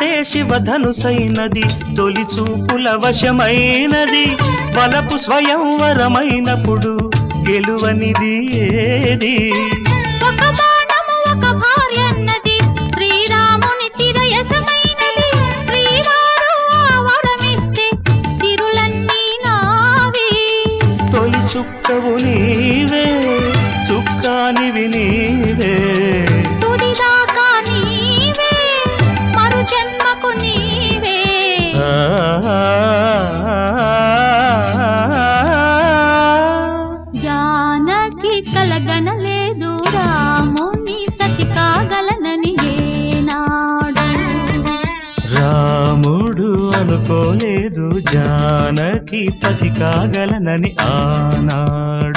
మనసే శివధనుసైనది తొలి చూపుల వశమైనది వలపు స్వయంవరమైనప్పుడు గెలువనిది ఏది ఒక బాణము ఒక భార్యన్నది శ్రీరాముని చిరయసమైనది శ్రీవారు వరమిస్తే సిరులన్నీ నావి తొలి చుక్కవు నీవే చుక్కానివి నీవే తుదిదాకా నీవే మరు జన్మకు నీవే జానకి కలగనలేదు రాముని సతి కాగలనని ఏనాడు రాముడు అనుకోలేదు జానకి పతి కాగలనని ఆనాడు